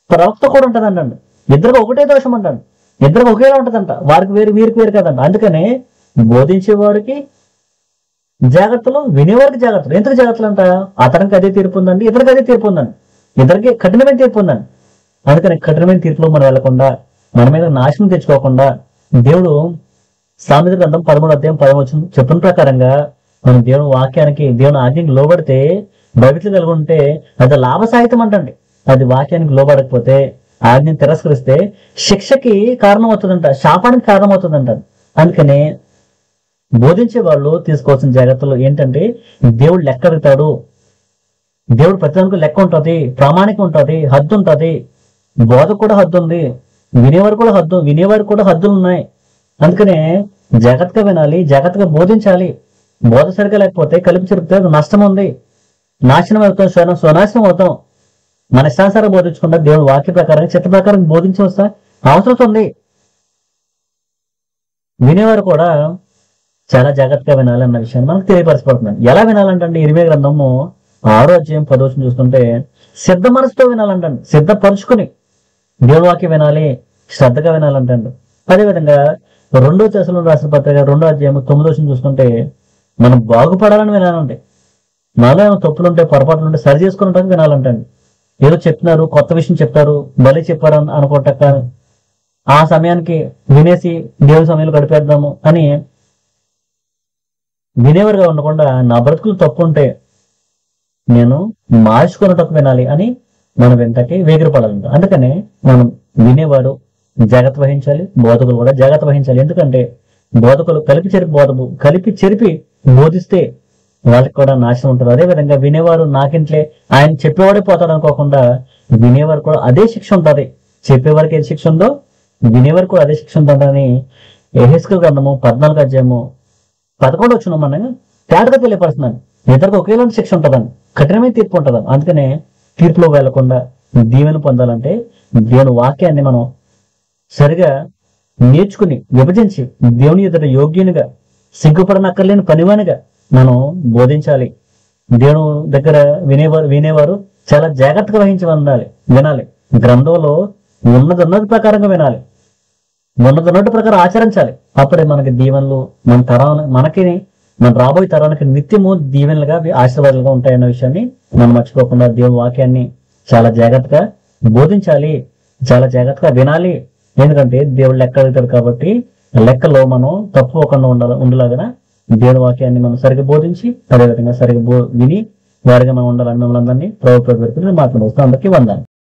ప్రవక్త కూడా ఉంటుందండి. ఇద్దరికి ఒకటే దోషం అంటాడు, ఇద్దరికి ఒకేలా ఉంటుందంట, వారికి వేరు వీరికి వేరు కదండి. అందుకనే బోధించేవాడికి జాగ్రత్తలు, వినేవాడికి జాగ్రత్తలు. ఎందుకు జాగ్రత్తలు అంట, అతనికి అదే తీర్పు ఉందండి, ఇతరికి అదే తీర్పు ఉందండి, ఇద్దరికి కఠినమైన తీర్పు ఉందండి. అందుకని కఠినమైన తీర్పులో మనం వెళ్లకుండా, మన మీద నాశనం తెచ్చుకోకుండా, దేవుడు సామెత గ్రంథం 13వ అధ్యాయం 10వ వచనం చెప్పిన ప్రకారంగా మనం దేవుని వాక్యానికి, దేవుని ఆజ్ఞకి లోబడితే, భవిష్యత్తు కలిగి ఉంటే అది లాభసాహితం అంటండి. అది వాక్యానికి లోబడకపోతే, ఆజ్ఞని తిరస్కరిస్తే శిక్షకి కారణం అవుతుందంట, శాపానికి కారణం అవుతుందంట. అందుకనే బోధించే వాళ్ళు తీసుకోవాల్సిన జాగ్రత్తలు ఏంటంటే, దేవుడు లెక్క అడుగుతాడు, దేవుడు ప్రతిదానికి లెక్క ఉంటుంది, ప్రామాణికం ఉంటుంది, హద్దు ఉంటుంది. బోధ కూడా హద్దు ఉంది, వినేవారు కూడా హద్దులు ఉన్నాయి. అందుకనే జాగ్రత్తగా వినాలి, జాగ్రత్తగా బోధించాలి. బోధ సరిగ్గా లేకపోతే కలిపి చెరిపితే నష్టం ఉంది, నాశనం అవుతాం, స్వనాశనం అవుతాం. మన ఇష్టానుసారం బోధించకుండా దేవుని వాక్య ప్రకారం చిత్త ప్రకారం బోధించవలసిన అవసరం ఉంది. వినేవారు కూడా చాలా జాగ్రత్తగా వినాలి అన్న విషయాన్ని మనకు తెలియపరచబడుతున్నాను. ఎలా వినాలంటే ఇరిమియా గ్రంథము 6వ అధ్యాయం 10వ వచనం చూస్తుంటే సిద్ధ మనసుతో వినాలంటండి, సిద్ధపరుచుకుని దేవుని వాక్యం వినాలి, శ్రద్ధగా వినాలంటండి. అదేవిధంగా 2వ దశలోని రాసిన పత్రిక 2వ అధ్యాయం 9వ వచనం చూస్తుంటే మనం బాగుపడాలని వినాలంటే, నాలో ఏమైనా తప్పులుంటే పొరపాట్లు ఉంటే సరి చేసుకున్నట్టు వినాలంటండి. ఏదో చెప్తున్నారు, కొత్త విషయం చెప్తారు, బలి చెప్పారు అనుకోటక్క ఆ సమయానికి వినేసి దేవుని సమయంలో గడిపేద్దాము అని వినేవారుగా ఉండకుండా నా బ్రతుకులు తప్పు ఉంటే నేను మార్చుకున్నట్టు వినాలి అని మనం వెంటకి వేగిరపడాలంట. అందుకనే మనం వినేవారు జాగ్రత్త వహించాలి, బోధకులు కూడా జాగ్రత్త వహించాలి. ఎందుకంటే బోధకులు కలిపి చెరిపి బోధిస్తే వాళ్ళకి కూడా నాశనం ఉంటుంది. అదేవిధంగా వినేవారు నాకింట్లే ఆయన చెప్పేవాడే పోతాడు అనుకోకుండా వినేవారు కూడా అదే శిక్ష ఉంటుంది. చెప్పేవారికి ఏ శిక్ష ఉందో వినేవారు కూడా అదే శిక్ష ఉంటుందని యెహెజ్కేలు గ్రంథము 14వ అధ్యాయము 11వ వచనం మనం తేటగా తెలియపరుస్తున్నాను. ఇద్దరికి ఒకేలాంటి శిక్ష ఉంటుందని, కఠినమైన తీర్పు ఉంటుందని. అందుకనే తీర్పులో వెళ్లకుండా దీవెన పొందాలంటే దేవుని వాక్యాన్ని మనం సరిగా నేర్చుకుని విభజించి దేవుని ఎదుట యోగ్యునిగా సిగ్గుపడనక్కర్లేని పనివానిగా మనం బోధించాలి. దేవుని దగ్గర వినేవారు చాలా జాగ్రత్తగా వహించి వినాలి. గ్రంథంలో ఉన్నది ప్రకారంగా వినాలి, ఉన్నది ప్రకారం ఆచరించాలి. అప్పుడే మనకి దీవెనలు మన రాబోయే తరానికి నిత్యము దీవెనలుగా ఆశీర్వాదాలుగా ఉంటాయన్న విషయాన్ని మనం మర్చిపోకుండా దేవుని వాక్యాన్ని చాలా జాగ్రత్తగా బోధించాలి, చాలా జాగ్రత్తగా వినాలి. ఎందుకంటే దేవుడు లెక్క అడుగుతాడు కాబట్టి లెక్కలో మనం తప్పుకోకుండా ఉండలాగా దేవుని వాక్యాన్ని మనం సరిగ్గా బోధించి అదేవిధంగా సరిగ్గా విని వారిగా మనం ఉండాలని మిమ్మల్ని అందరినీ ప్రభుత్వ మాట్లాడుతూ అందరికీ వందాలి.